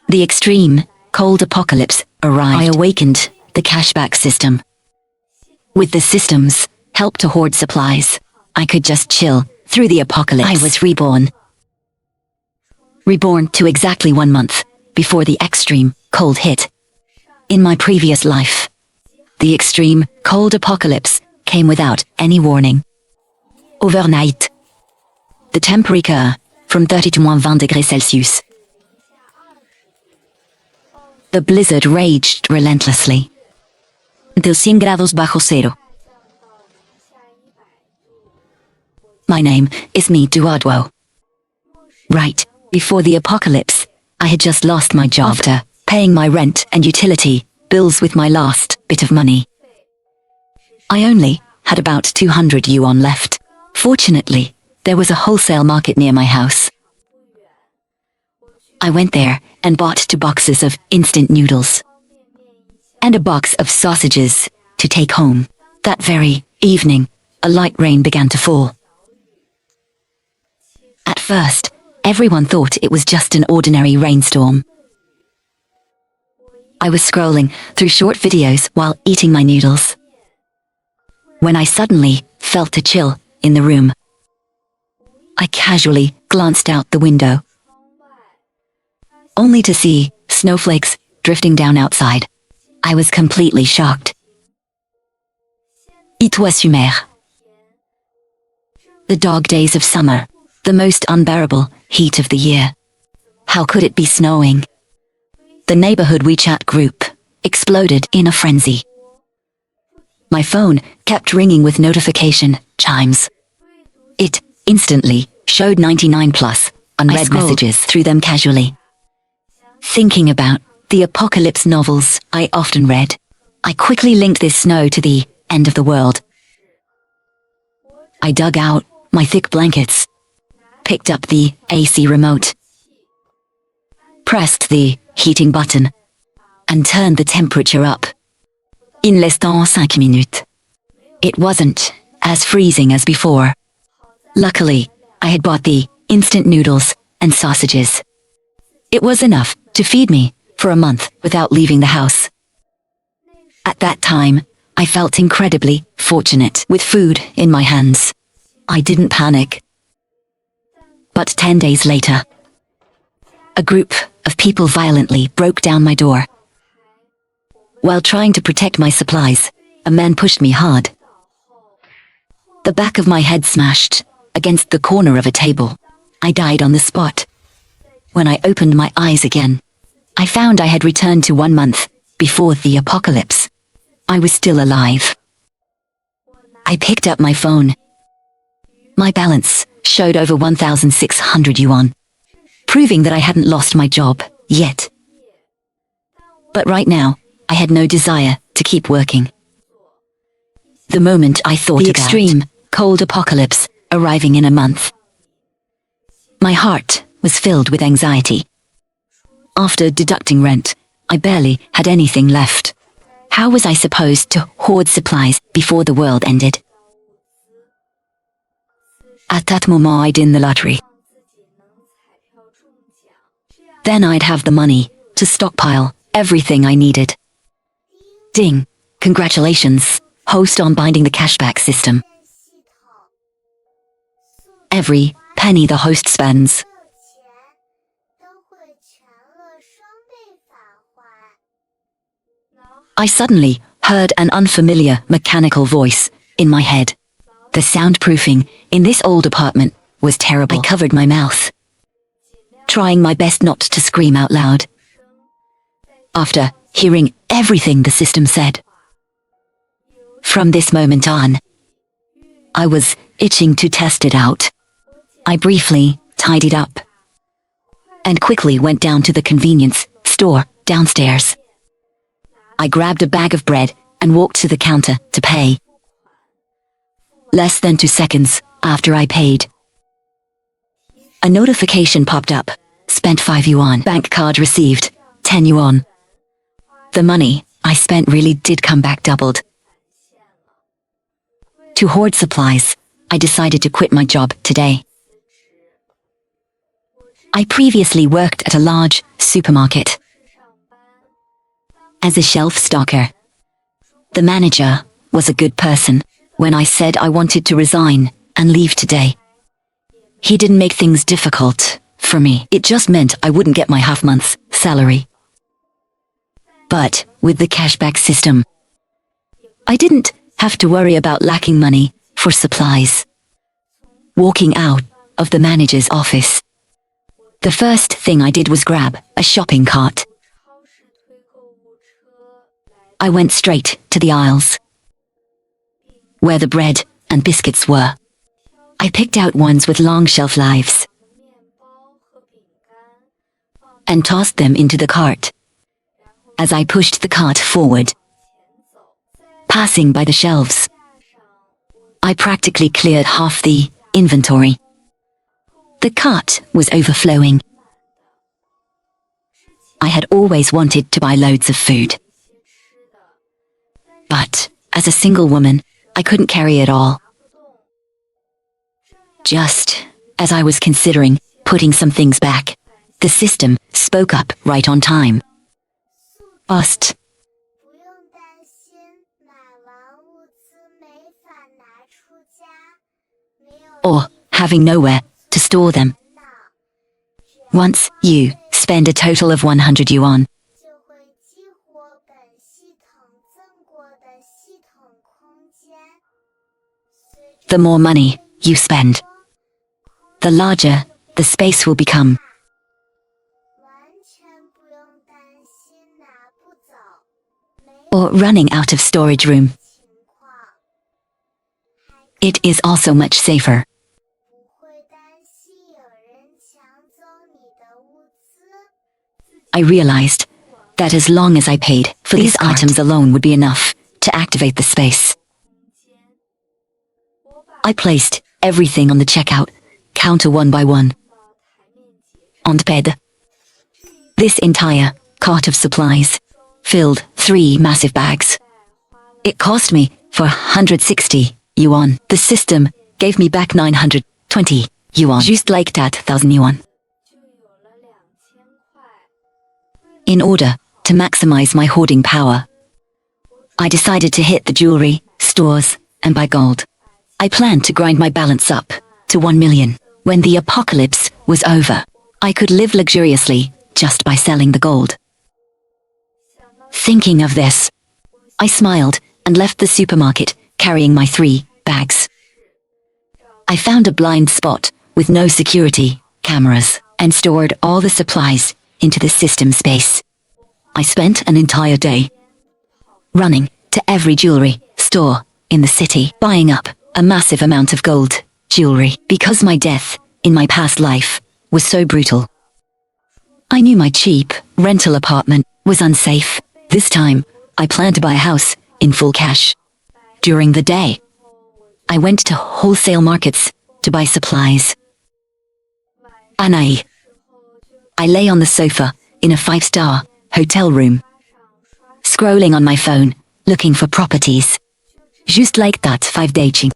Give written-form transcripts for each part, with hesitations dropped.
The extreme, cold apocalypse arrived. I awakened the cashback system. With the system's help to hoard supplies, I could just chill through the apocalypse. I was reborn. Reborn to exactly 1 month before the extreme cold hit. In my previous life, the extreme cold apocalypse came without any warning. Overnight, the temperature from 30 to -20 degrees Celsius. The blizzard raged relentlessly until 100 grados bajo cero. My name is Duoduo. Right before the apocalypse, I had just lost my job after paying my rent and utility bills with my last bit of money. I only had about 200 yuan left. Fortunately, there was a wholesale market near my house. I went there and bought 2 boxes of instant noodles and a box of sausages to take home. That very evening, a light rain began to fall. At first, everyone thought it was just an ordinary rainstorm. I was scrolling through short videos while eating my noodles when I suddenly felt a chill in the room. I casually glanced out the window, only to see snowflakes drifting down outside. I was completely shocked. It was summer. The dog days of summer, the most unbearable heat of the year. How could it be snowing? The neighborhood WeChat group exploded in a frenzy. My phone kept ringing with notification chimes. It instantly showed 99 plus unread messages through them casually. Thinking about the apocalypse novels I often read, I quickly linked this snow to the end of the world. I dug out my thick blankets, picked up the AC remote, pressed the heating button, and turned the temperature up. In less than 5 minutes. It wasn't as freezing as before. Luckily, I had bought the instant noodles and sausages. It was enough to feed me for a month without leaving the house. At that time, I felt incredibly fortunate with food in my hands. I didn't panic. But 10 days later, a group of people violently broke down my door. While trying to protect my supplies, a man pushed me hard. The back of my head smashed against the corner of a table. I died on the spot. When I opened my eyes again, I found I had returned to 1 month before the apocalypse. I was still alive. I picked up my phone. My balance showed over 1,600 yuan, proving that I hadn't lost my job yet. But right now, I had no desire to keep working. The moment I thought the extreme cold apocalypse arriving in a month, my heart was filled with anxiety. After deducting rent, I barely had anything left. How was I supposed to hoard supplies before the world ended? At that moment, I'd win the lottery. Then I'd have the money to stockpile everything I needed. Ding! Congratulations, host on binding the cashback system. Every penny the host spends. I suddenly heard an unfamiliar mechanical voice in my head. The soundproofing in this old apartment was terrible. I covered my mouth, trying my best not to scream out loud. After hearing everything the system said, from this moment on, I was itching to test it out. I briefly tidied up and quickly went down to the convenience store downstairs. I grabbed a bag of bread and walked to the counter to pay. Less than 2 seconds after I paid, a notification popped up. Spent 5 yuan. Bank card received 10 yuan. The money I spent really did come back doubled. To hoard supplies, I decided to quit my job today. I previously worked at a large supermarket. As a shelf stocker, the manager was a good person when I said I wanted to resign and leave today. He didn't make things difficult for me. It just meant I wouldn't get my half-month's salary. But with the cashback system, I didn't have to worry about lacking money for supplies. Walking out of the manager's office, the first thing I did was grab a shopping cart. I went straight to the aisles, where the bread and biscuits were. I picked out ones with long shelf lives and tossed them into the cart. As I pushed the cart forward, passing by the shelves, I practically cleared half the inventory. The cart was overflowing. I had always wanted to buy loads of food, but as a single woman, I couldn't carry it all. Just as I was considering putting some things back, the system spoke up right on time. Bust. Or having nowhere to store them. Once you spend a total of 100 yuan, the more money you spend, the larger the space will become. Or running out of storage room. It is also much safer. I realized that as long as I paid for these items alone would be enough to activate the space. I placed everything on the checkout counter one by one. On the bed. This entire cart of supplies filled 3 massive bags. It cost me 460 yuan. The system gave me back 920 yuan. Just like that, 1,000 yuan. In order to maximize my hoarding power, I decided to hit the jewelry stores and buy gold. I planned to grind my balance up to 1 million. When the apocalypse was over, I could live luxuriously just by selling the gold. Thinking of this, I smiled and left the supermarket carrying my 3 bags. I found a blind spot with no security cameras and stored all the supplies into the system space. I spent an entire day running to every jewelry store in the city, buying up a massive amount of gold jewelry. Because my death in my past life was so brutal, I knew my cheap rental apartment was unsafe. This time, I planned to buy a house in full cash. During the day, I went to wholesale markets to buy supplies. I lay on the sofa in a 5-star hotel room, scrolling on my phone, looking for properties. Just like that 5-day ching.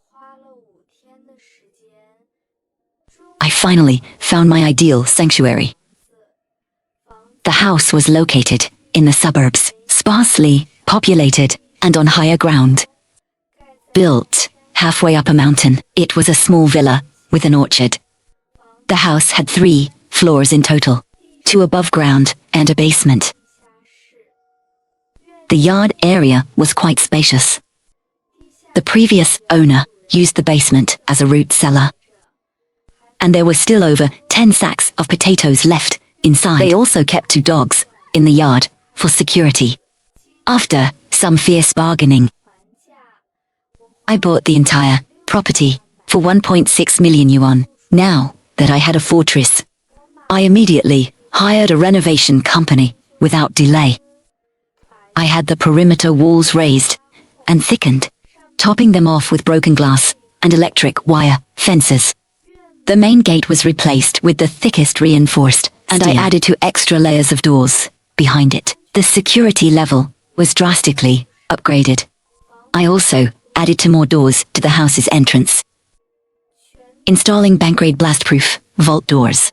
I finally found my ideal sanctuary. The house was located in the suburbs, sparsely populated and on higher ground. Built halfway up a mountain, it was a small villa with an orchard. The house had 3 floors in total, 2 above ground and a basement. The yard area was quite spacious. The previous owner used the basement as a root cellar, and there were still over 10 sacks of potatoes left inside. They also kept 2 dogs in the yard for security. After some fierce bargaining, I bought the entire property for 1.6 million yuan. Now that I had a fortress, I immediately hired a renovation company without delay. I had the perimeter walls raised and thickened, topping them off with broken glass and electric wire fences. The main gate was replaced with the thickest reinforced, and I added 2 extra layers of doors behind it. The security level was drastically upgraded. I also added 2 more doors to the house's entrance, installing bank-grade blast-proof vault doors.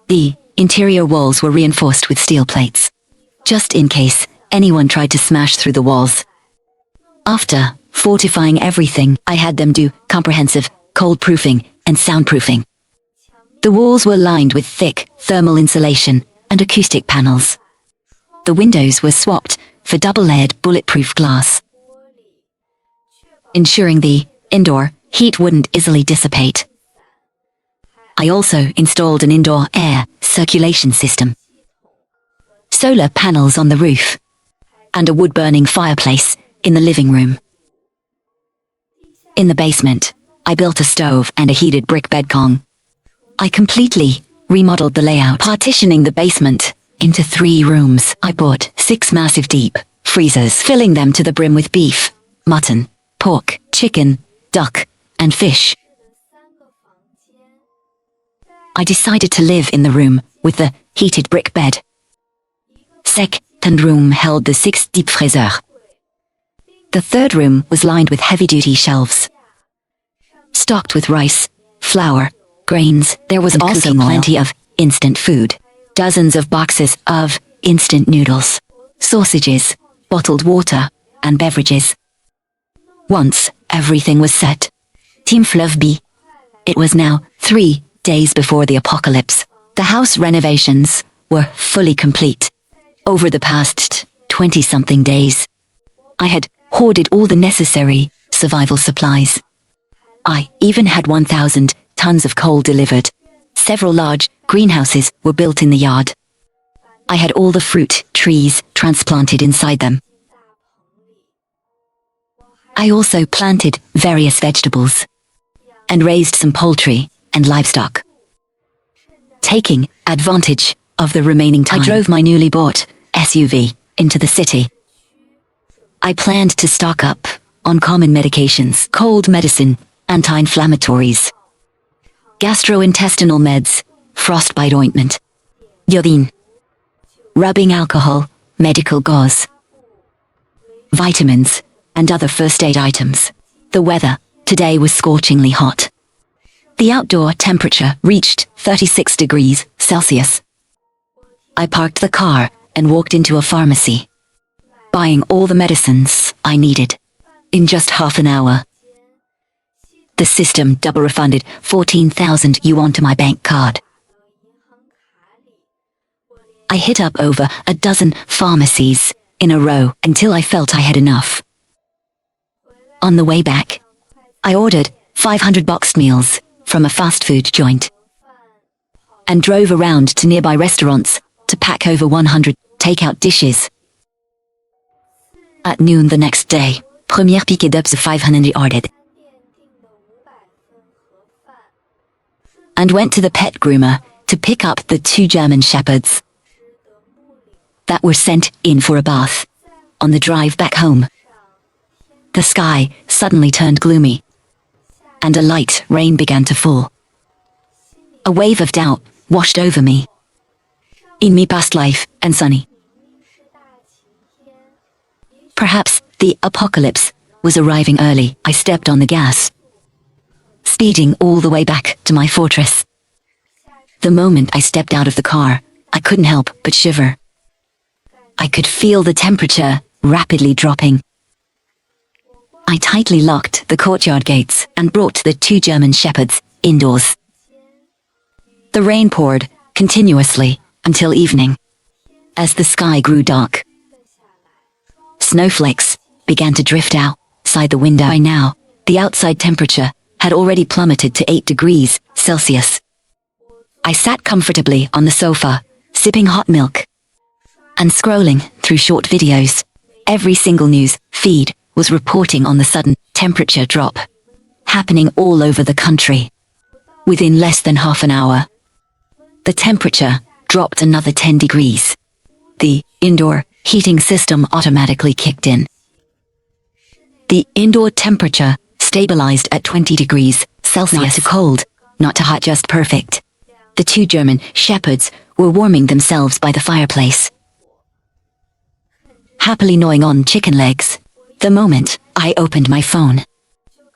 The Interior walls were reinforced with steel plates, just in case anyone tried to smash through the walls. After fortifying everything, I had them do comprehensive cold proofing and soundproofing. The walls were lined with thick thermal insulation and acoustic panels. The windows were swapped for double-layered bulletproof glass, ensuring the indoor heat wouldn't easily dissipate. I also installed an indoor air circulation system, solar panels on the roof, and a wood-burning fireplace in the living room. In the basement, I built a stove and a heated brick bedkong. I completely remodeled the layout, partitioning the basement into 3 rooms. I bought 6 massive deep freezers, filling them to the brim with beef, mutton, pork, chicken, duck, and fish. I decided to live in the room with the heated brick bed. Second room held the 6 deep freezer. The third room was lined with heavy-duty shelves, stocked with rice, flour, grains. There was also plenty of instant food, dozens of boxes of instant noodles, sausages, bottled water, and beverages. Once everything was set, Team Fleuve B. It was now 3 days before the apocalypse. The house renovations were fully complete. Over the past 20-something days, I had hoarded all the necessary survival supplies. I even had 1,000 tons of coal delivered. Several large greenhouses were built in the yard. I had all the fruit trees transplanted inside them. I also planted various vegetables and raised some poultry and livestock. Taking advantage of the remaining time, I drove my newly bought SUV into the city. I planned to stock up on common medications, cold medicine, anti-inflammatories, gastrointestinal meds, frostbite ointment, iodine, rubbing alcohol, medical gauze, vitamins, and other first aid items. The weather today was scorchingly hot. The outdoor temperature reached 36 degrees Celsius. I parked the car and walked into a pharmacy, buying all the medicines I needed. In just half an hour, the system double refunded 14,000 yuan to my bank card. I hit up over a dozen pharmacies in a row until I felt I had enough. On the way back, I ordered 500 boxed meals from a fast food joint and drove around to nearby restaurants to pack over 100 takeout dishes. At noon the next day, première piquée d'ups of 500 ordered, and went to the pet groomer to pick up the 2 German shepherds that were sent in for a bath. On the drive back home, the sky suddenly turned gloomy, and a light rain began to fall. A wave of doubt washed over me. In me past life and sunny. Perhaps the apocalypse was arriving early. I stepped on the gas, speeding all the way back to my fortress. The moment I stepped out of the car, I couldn't help but shiver. I could feel the temperature rapidly dropping. I tightly locked the courtyard gates and brought the 2 German shepherds indoors. The rain poured continuously until evening, as the sky grew dark. Snowflakes began to drift outside the window. By now, the outside temperature had already plummeted to 8 degrees Celsius. I sat comfortably on the sofa, sipping hot milk and scrolling through short videos. Every single news feed was reporting on the sudden temperature drop happening all over the country. Within less than half an hour, the temperature dropped another 10 degrees. The indoor heating system automatically kicked in. The indoor temperature stabilized at 20 degrees Celsius. Not too cold, not too hot, just perfect. The 2 German shepherds were warming themselves by the fireplace, happily gnawing on chicken legs. The moment I opened my phone,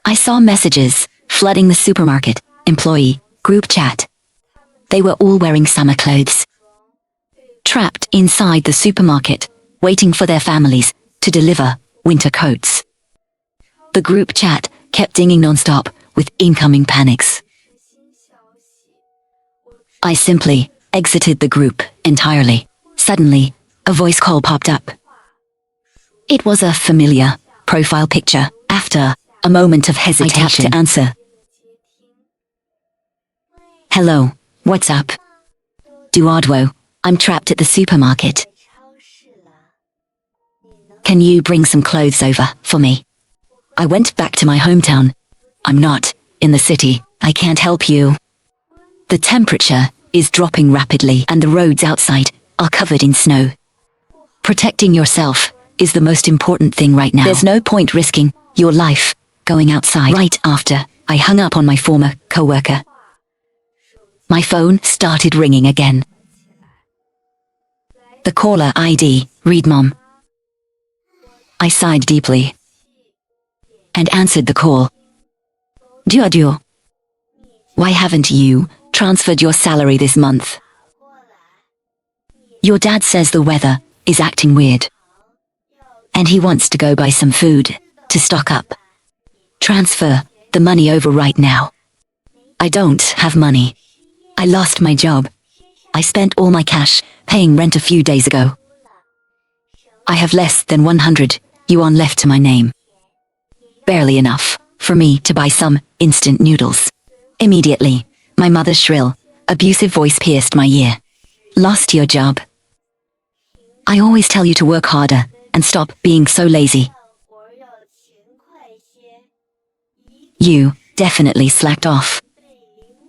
I saw messages flooding the supermarket employee group chat. They were all wearing summer clothes, trapped inside the supermarket, waiting for their families to deliver winter coats. The group chat kept dinging non-stop with incoming panics. I simply exited the group entirely. Suddenly, a voice call popped up. It was a familiar profile picture. After a moment of hesitation, I tapped to answer. Hello, what's up? Duoduo, I'm trapped at the supermarket. Can you bring some clothes over for me? I went back to my hometown. I'm not in the city. I can't help you. The temperature is dropping rapidly and the roads outside are covered in snow. Protecting yourself is the most important thing right now. There's no point risking your life going outside. Right after I hung up on my former co-worker, my phone started ringing again. The caller ID, read Mom. I sighed deeply and answered the call. Duoduo, why haven't you transferred your salary this month? Your dad says the weather is acting weird, and he wants to go buy some food to stock up. Transfer the money over right now. I don't have money. I lost my job. I spent all my cash paying rent a few days ago. I have less than 100 yuan left to my name. Barely enough for me to buy some instant noodles. Immediately, my mother's shrill, abusive voice pierced my ear. Lost your job? I always tell you to work harder and stop being so lazy. You definitely slacked off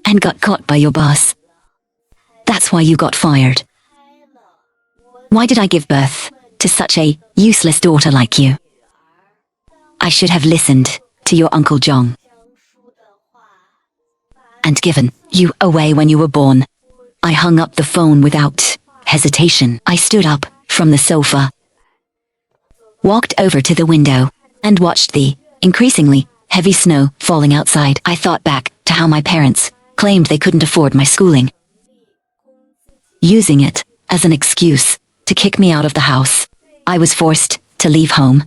and got caught by your boss. That's why you got fired. Why did I give birth to such a useless daughter like you? I should have listened to your Uncle Zhong and given you away when you were born. I hung up the phone without hesitation. I stood up from the sofa, walked over to the window, and watched the increasingly heavy snow falling outside. I thought back to how my parents claimed they couldn't afford my schooling, using it as an excuse to kick me out of the house. I was forced to leave home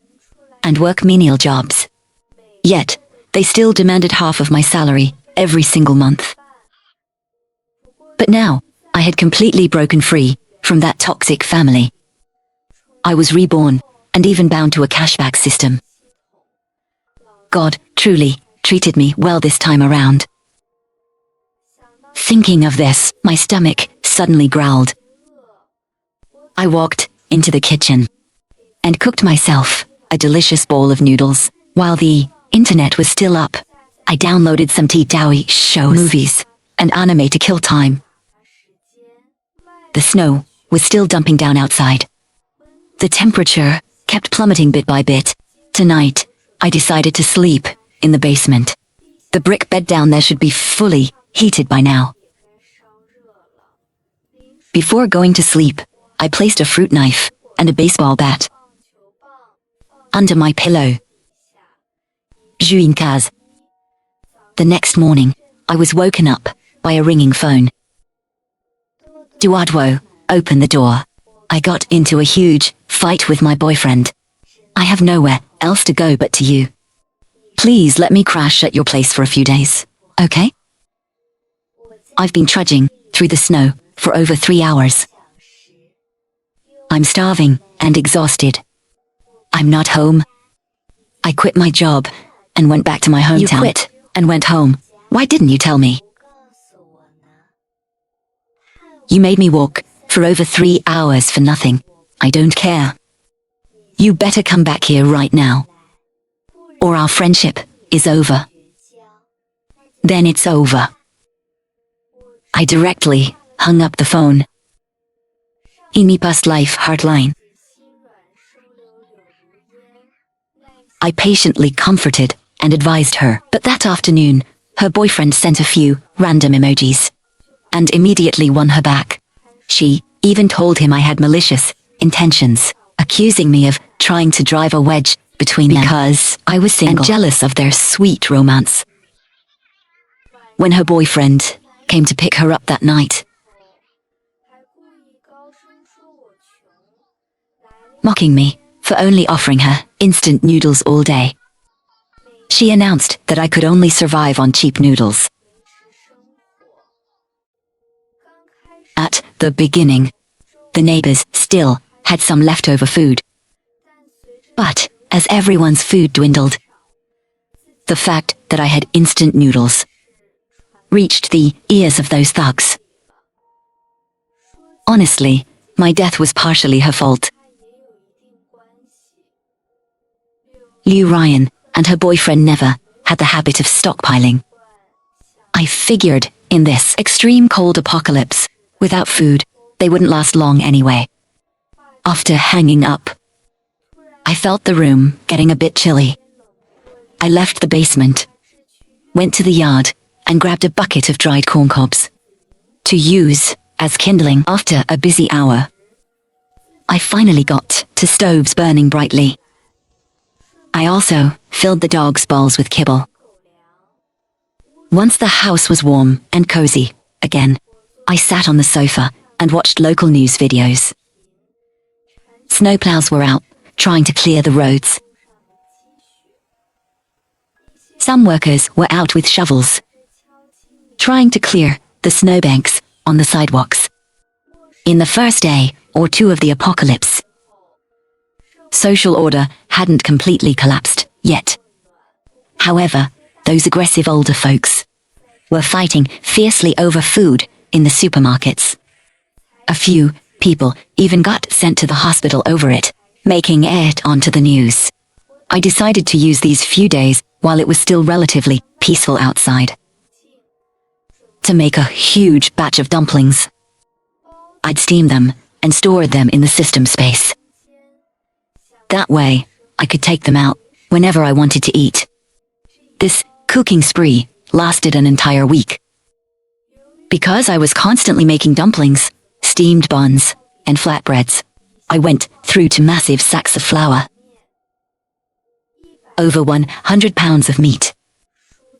and work menial jobs. Yet, they still demanded half of my salary every single month. But now, I had completely broken free from that toxic family. I was reborn, and even bound to a cashback system. God truly treated me well this time around. Thinking of this, my stomach suddenly growled. I walked into the kitchen and cooked myself a delicious bowl of noodles. While the internet was still up, I downloaded some T-Dowie shows, movies, and anime to kill time. The snow was still dumping down outside. The temperature kept plummeting bit by bit. Tonight, I decided to sleep in the basement. The brick bed down there should be fully heated by now. Before going to sleep, I placed a fruit knife and a baseball bat under my pillow. Juinkaz. The next morning, I was woken up by a ringing phone. Duoduo, open the door. I got into a huge fight with my boyfriend. I have nowhere else to go but to you. Please let me crash at your place for a few days, okay? I've been trudging through the snow for over 3 hours. I'm starving and exhausted. I'm not home. I quit my job and went back to my hometown. You quit and went home. Why didn't you tell me? You made me walk for over 3 hours for nothing. I don't care. You better come back here right now, or our friendship is over. Then it's over. I directly hung up the phone. Past life hardline. I patiently comforted and advised her, but that afternoon, her boyfriend sent a few random emojis and immediately won her back. She even told him I had malicious intentions, accusing me of trying to drive a wedge between them because I was single and jealous of their sweet romance. When her boyfriend came to pick her up that night, mocking me for only offering her instant noodles all day. She announced that I could only survive on cheap noodles. At the beginning, the neighbors still had some leftover food. But as everyone's food dwindled, the fact that I had instant noodles reached the ears of those thugs. Honestly, my death was partially her fault. Liu Ryan and her boyfriend never had the habit of stockpiling. I figured in this extreme cold apocalypse, without food, they wouldn't last long anyway. After hanging up, I felt the room getting a bit chilly. I left the basement, went to the yard, and grabbed a bucket of dried corn cobs to use as kindling after a busy hour. I finally got to stoves burning brightly. I also filled the dog's bowls with kibble. Once the house was warm and cozy again, I sat on the sofa and watched local news videos. Snowplows were out, trying to clear the roads. Some workers were out with shovels, trying to clear the snowbanks on the sidewalks. In the first day or two of the apocalypse, social order hadn't completely collapsed yet. However, those aggressive older folks were fighting fiercely over food in the supermarkets. A few people even got sent to the hospital over it, making it onto the news. I decided to use these few days while it was still relatively peaceful outside to make a huge batch of dumplings. I'd steam them and store them in the system space. That way, I could take them out whenever I wanted to eat. This cooking spree lasted an entire week. Because I was constantly making dumplings, steamed buns, and flatbreads, I went through to massive sacks of flour, over 100 pounds of meat,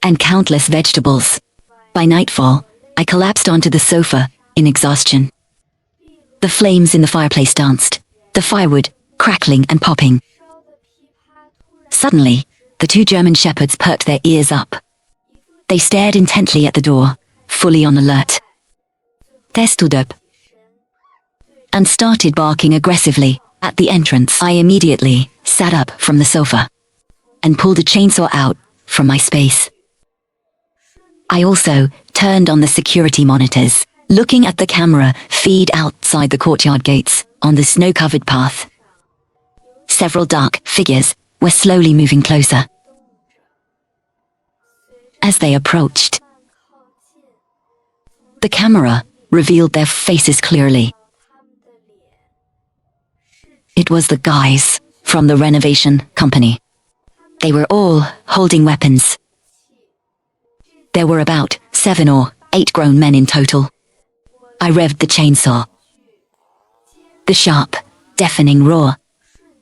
and countless vegetables. By nightfall, I collapsed onto the sofa in exhaustion. The flames in the fireplace danced, the firewood crackling and popping. Suddenly, the two German shepherds perked their ears up. They stared intently at the door, fully on alert. They stood up and started barking aggressively at the entrance. I immediately sat up from the sofa and pulled a chainsaw out from my space. I also turned on the security monitors, looking at the camera feed outside the courtyard gates on the snow-covered path. Several dark figures were slowly moving closer. As they approached, the camera revealed their faces clearly. It was the guys from the renovation company. They were all holding weapons. There were about 7 or 8 grown men in total. I revved the chainsaw. The sharp, deafening roar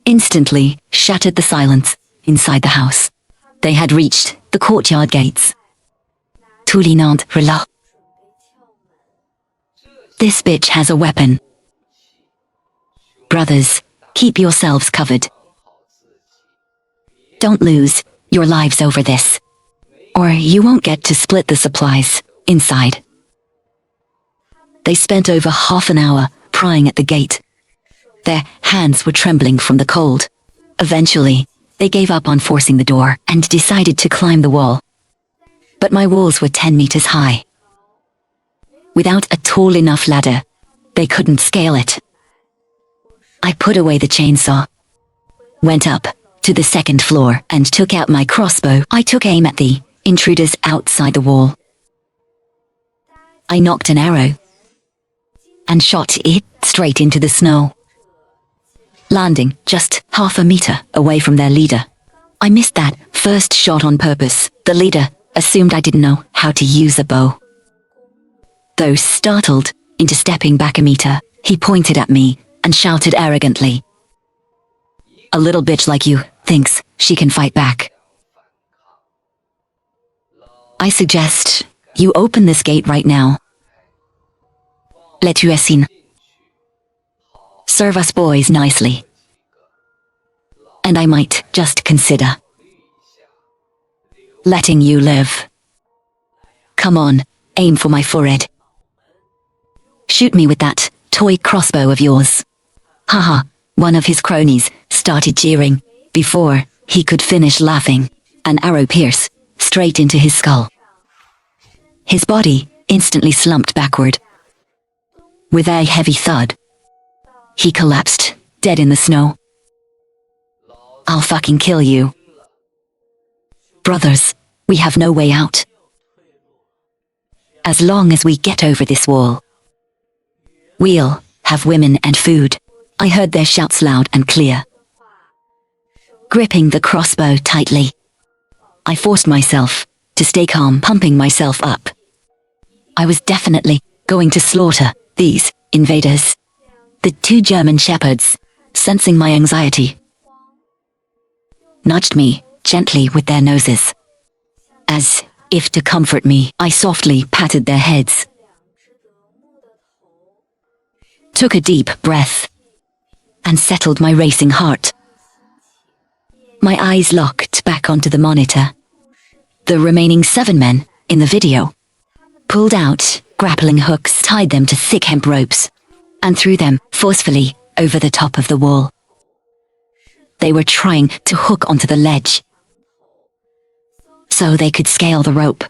instantly shattered the silence inside the house. They had reached the courtyard gates. Toulinant Rela. This bitch has a weapon. Brothers, keep yourselves covered. Don't lose your lives over this, or you won't get to split the supplies inside. They spent over half an hour prying at the gate. Their hands were trembling from the cold. Eventually, they gave up on forcing the door and decided to climb the wall. But my walls were 10 meters high. Without a tall enough ladder, they couldn't scale it. I put away the chainsaw, went up to the second floor and took out my crossbow. I took aim at the intruders outside the wall. I knocked an arrow and shot it straight into the snow, landing just half a meter away from their leader. I missed that first shot on purpose. The leader assumed I didn't know how to use a bow. Though startled into stepping back a meter, he pointed at me and shouted arrogantly, "A little bitch like you thinks she can fight back. I suggest you open this gate right now. Let you in." serve us boys nicely. And I might just consider letting you live. Come on, aim for my forehead. Shoot me with that toy crossbow of yours. Haha, one of his cronies started jeering. Before he could finish laughing, an arrow pierced straight into his skull. His body instantly slumped backward. With a heavy thud, he collapsed, dead in the snow. I'll fucking kill you. Brothers, we have no way out. As long as we get over this wall, we'll have women and food. I heard their shouts loud and clear. Gripping the crossbow tightly, I forced myself to stay calm, pumping myself up. I was definitely going to slaughter these invaders. The two German shepherds, sensing my anxiety, nudged me gently with their noses. As if to comfort me, I softly patted their heads. Took a deep breath and settled my racing heart. My eyes locked back onto the monitor. The remaining 7 men in the video pulled out grappling hooks, tied them to thick hemp ropes, and threw them forcefully over the top of the wall. They were trying to hook onto the ledge so they could scale the rope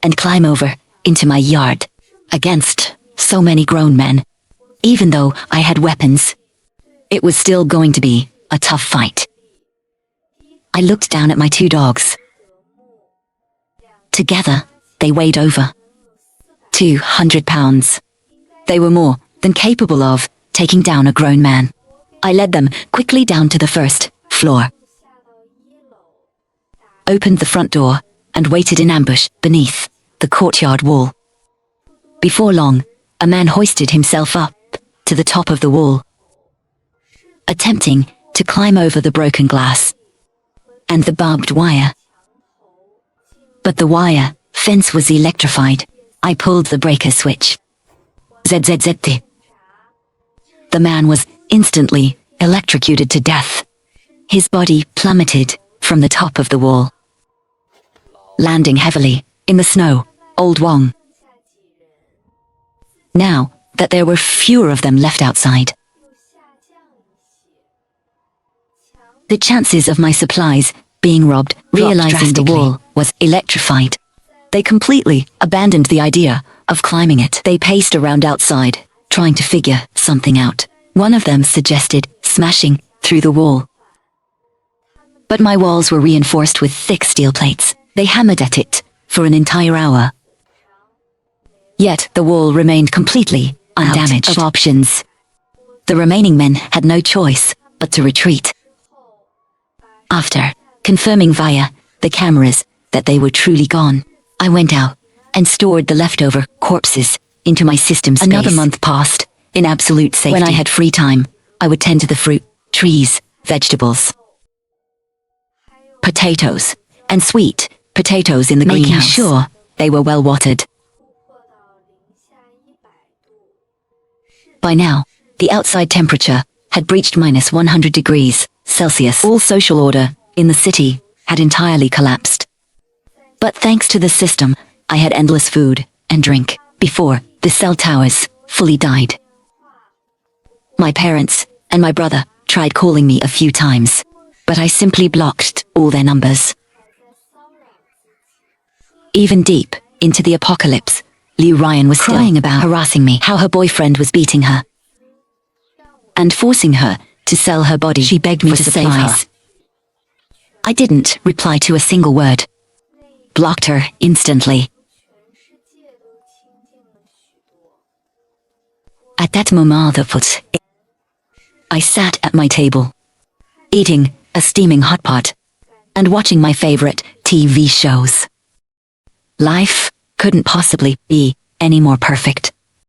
and climb over into my yard against so many grown men. Even though I had weapons, it was still going to be a tough fight. I looked down at my 2 dogs. Together, they weighed over 200 pounds. They were more than capable of taking down a grown man. I led them quickly down to the first floor, opened the front door, and waited in ambush beneath the courtyard wall. Before long, a man hoisted himself up to the top of the wall, attempting to climb over the broken glass and the barbed wire. But the wire fence was electrified. I pulled the breaker switch. ZZZT. The man was instantly electrocuted to death. His body plummeted from the top of the wall, landing heavily in the snow. Old Wong. Now that there were fewer of them left outside, the chances of my supplies being robbed, realizing the wall was electrified, they completely abandoned the idea of climbing it. They paced around outside, trying to figure something out. One of them suggested smashing through the wall. But my walls were reinforced with thick steel plates. They hammered at it for an entire hour. Yet the wall remained completely undamaged. Out of options, the remaining men had no choice but to retreat. After confirming via the cameras that they were truly gone, I went out and stored the leftover corpses into my system space. Another month passed in absolute safety. When I had free time, I would tend to the fruit, trees, vegetables, potatoes, and sweet potatoes in the greenhouse, making sure they were well watered. By now, the outside temperature had breached -100 degrees Celsius. All social order in the city had entirely collapsed. But thanks to the system, I had endless food and drink before the cell towers fully died. My parents and my brother tried calling me a few times, but I simply blocked all their numbers. Even deep into the apocalypse, Liu Ryan was crying about harassing me, how her boyfriend was beating her and forcing her to sell her body. She begged me to save her. I didn't reply to a single word. Blocked her instantly. At that moment, I sat at my table, eating a steaming hot pot and watching my favorite TV shows. Life couldn't possibly be any more perfect.